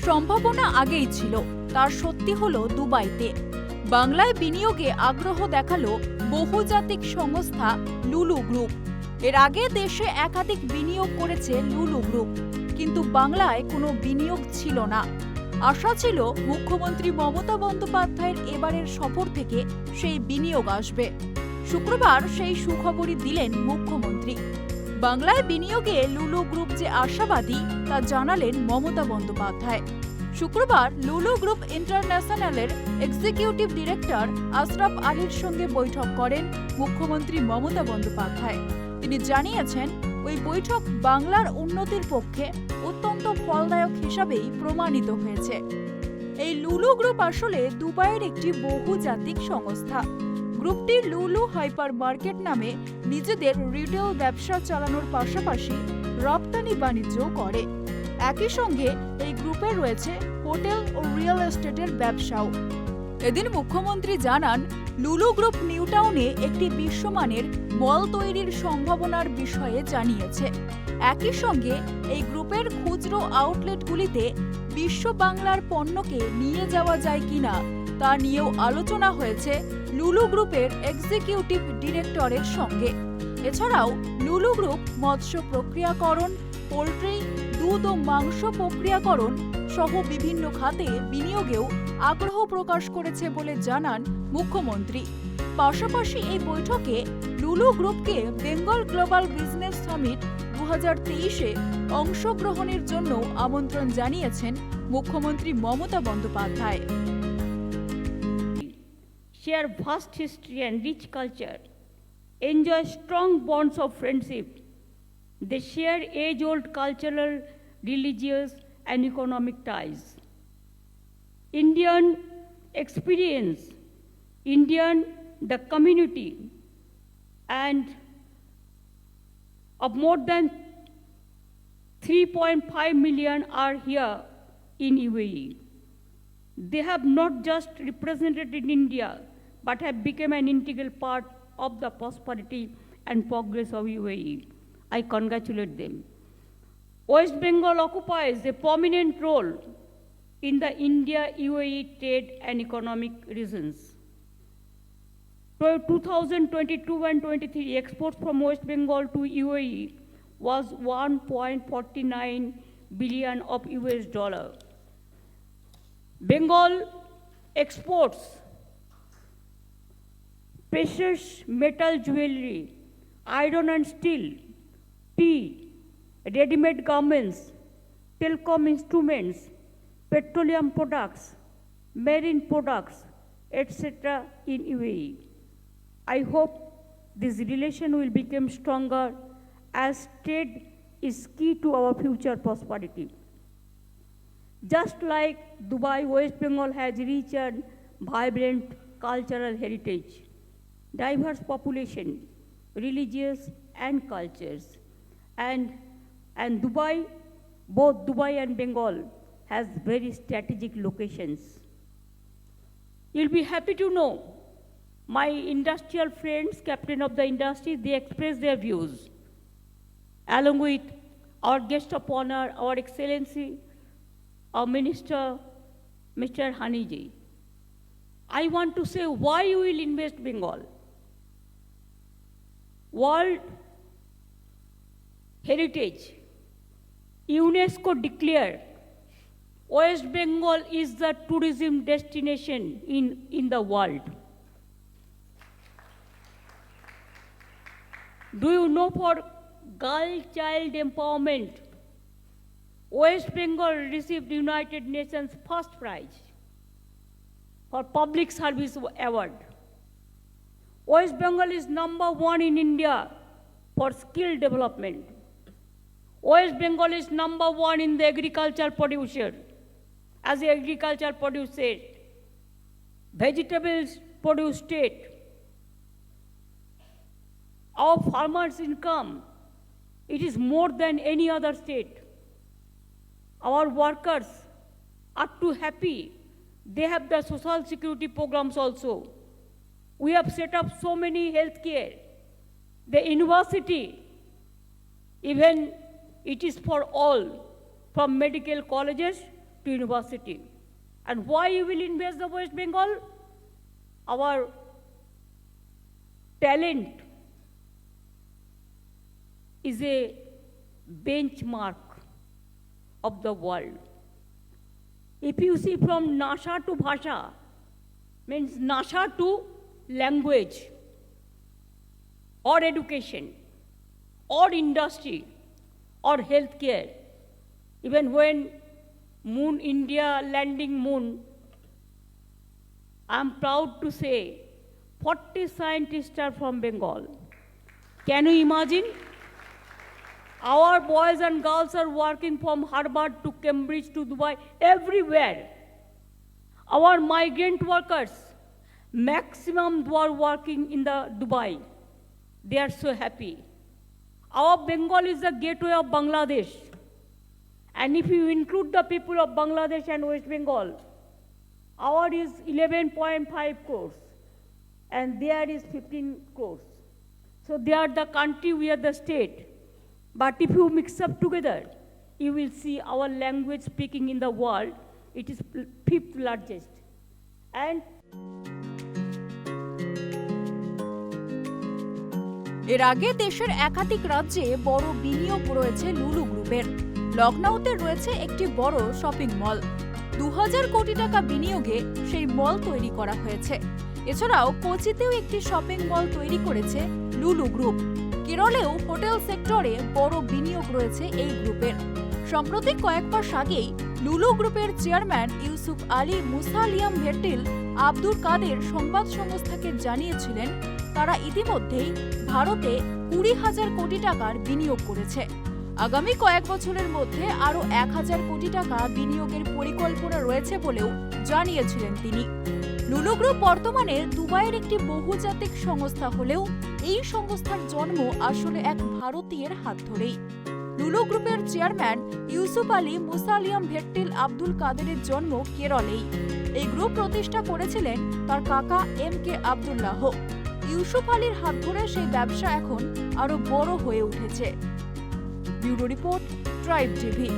সম্ভাবনা আগেই ছিল, তার সত্যি হলো দুবাইতে। বাংলায় বিনিয়োগে আগ্রহ দেখালো বহুজাতিক সংস্থা লুলু গ্রুপ। এর আগে দেশে একাধিক বিনিয়োগ করেছে লুলু গ্রুপ, কিন্তু বাংলায় কোনো বিনিয়োগ ছিল না। আশা ছিল মুখ্যমন্ত্রী মমতা বন্দ্যোপাধ্যায়ের এবারের সফর থেকে সেই বিনিয়োগ আসবে। শুক্রবার সেই সুখবরই দিলেন মুখ্যমন্ত্রী। বাংলায় বিনিয়োগে লুলু গ্রুপ যে আশাবাদী তা জানালেন মমতা বন্দ্যোপাধ্যায়। শুক্রবার লুলু গ্রুপ ইন্টারন্যাশনালের এক্সিকিউটিভ ডিরেক্টর আশরাফ আলীর সঙ্গে বৈঠক করেন মুখ্যমন্ত্রী মমতা বন্দ্যোপাধ্যায়। তিনি জানিয়েছেন, ওই বৈঠক বাংলার উন্নতির পক্ষে অত্যন্ত ফলদায়ক হিসাবেই প্রমাণিত হয়েছে। এই লুলু গ্রুপ আসলে দুবাইয়ের একটি বহুজাতিক সংস্থা। গ্রুপটি লুলু হাইপার মার্কেট নামে নিজেদের রিটেল ব্যবসা চালানোর পাশাপাশি রপ্তানি বাণিজ্যও করে। একই সঙ্গে এই গ্রুপে রয়েছে হোটেল ও রিয়েল এস্টেটের ব্যবসাও। এদিন মুখ্যমন্ত্রী জানান, লুলু গ্রুপ নিউ টাউনে একটি বিশ্বমানের মল তৈরির সম্ভাবনার বিষয়ে জানিয়েছে। একই সঙ্গে এই গ্রুপের খুচরো আউটলেটগুলিতে বিশ্ব বাংলার পণ্যকে নিয়ে যাওয়া যায় কিনা তা নিয়েও আলোচনা হয়েছে লুলু গ্রুপের এক্সিকিউটিভ ডিরেক্টরের সঙ্গে। এছাড়াও লুলু গ্রুপ মৎস্য প্রক্রিয়াকরণ, পোল্ট্রি, দুধ ও মাংস প্রক্রিয়াকরণ সহ বিভিন্ন খাতে বিনিয়োগেও আগ্রহ প্রকাশ করেছে বলে জানান মুখ্যমন্ত্রী। পাশাপাশি এই বৈঠকে লুলু গ্রুপকে বেঙ্গল গ্লোবাল বিজনেস সামিট 2023-এ অংশগ্রহণের জন্য আমন্ত্রণ জানিয়েছেন মুখ্যমন্ত্রী Mamata Bandyopadhyay. Share vast history and rich culture, enjoy strong bonds of friendship. They share age-old cultural, religious, and economic ties. Indian experience, the community, and of more than 3.5 million are here in UAE. They have not just represented in India, but have become an integral part of the prosperity and progress of UAE. I congratulate them. West Bengal occupies a prominent role in the India-UAE trade and economic regions. 2022 and 23 exports from West Bengal to UAE was 1.49 billion of US dollar. Bengal exports precious metal jewelry, iron and steel, tea, ready-made garments, telecom instruments, petroleum products, marine products, etc. in UAE. I hope this relation will become stronger as trade is key to our future prosperity. Just like Dubai, West Bengal has rich and vibrant cultural heritage, diverse population, religious and cultures, and Dubai, both Dubai and Bengal has very strategic locations. You'll be happy to know my industrial friends, captain of the industry, they express their views, along with our guest of honor, our Excellency, our Minister, Mr. Haniji. I want to say why you will invest Bengal. World Heritage, UNESCO declared West Bengal is the tourism destination in the world. Do you know, for girl child empowerment, West Bengal received United Nations first prize for public service award. West Bengal is #1 in India for skill development. West Bengal is #1 in the agriculture producer. As the agriculture producer, vegetables produce state. Our farmers' income, it is more than any other state. Our workers are too happy. They have the social security programs also. We have set up so many healthcare. The university, even it is for all, from medical colleges to to university. And why you will invest the West Bengal? Our talent is a benchmark of the world. If you see from Nasha to Bhasha, means Nasha to language, or education, or industry, or healthcare. Even when India landing moon, I am proud to say 40 scientists are from Bengal. Can you imagine? Our boys and girls are working from Harvard to Cambridge to Dubai, everywhere. Our migrant workers, maximum were working in the Dubai. They are so happy. Our Bengal is the gateway of Bangladesh. And if you include the people of Bangladesh and West Bengal, our is 11.5 crores, and there is 15 crores. So they are the country, we are the state. But if you mix up together, you will see our language speaking in the world, it is 5th largest. And এর আগে দেশের একাধিক রাজ্যে বড় বিনিয়োগ রয়েছে লুলু গ্রুপের। লখনউতে রয়েছে একটি বড় শপিং মল। 2000 কোটি টাকা বিনিয়োগে সেই মল তৈরি করা হয়েছে। এছাড়াও কোচিতেও একটি শপিং মল তৈরি করেছে লুলু গ্রুপ। কেরলেও হোটেল সেক্টরে বড় বিনিয়োগ রয়েছে এই গ্রুপের। সম্প্রতি কয়েক মাস আগেই লুলু গ্রুপের চেয়ারম্যান ইউসুফ আলী মুসালিয়াম ভেট্টিল আব্দুল কাদের সংবাদ সংস্থাকে জানিয়েছিলেন তারা ইতিমধ্যেই ভারতে 20,000 কোটি টাকার বিনিয়োগ করেছে। আগামী কয়েক বছরের মধ্যে আরো 1,000 কোটি টাকা বিনিয়োগের পরিকল্পনা রয়েছে বলেও জানিয়েছিলেন তিনি। লুলু গ্রুপ বর্তমানে দুবাইয়ের একটি বহুজাতিক সংস্থা হলেও এই সংস্থার জন্ম আসলে এক ভারতীয়ের হাত ধরেই। লুলু গ্রুপের চেয়ারম্যান ইউসুফ আলী মুসালিয়াম ভেট্টিল আব্দুল কাদেরের জন্ম কেরলেই। এই গ্রুপ প্রতিষ্ঠা করেছিলেন তার কাকা MK আব্দুল্লাহ। ইউসুফ আলীর হাত ধরে সেই ব্যবসা এখন আরো বড় হয়ে উঠেছে। Bureau report, tribe TV.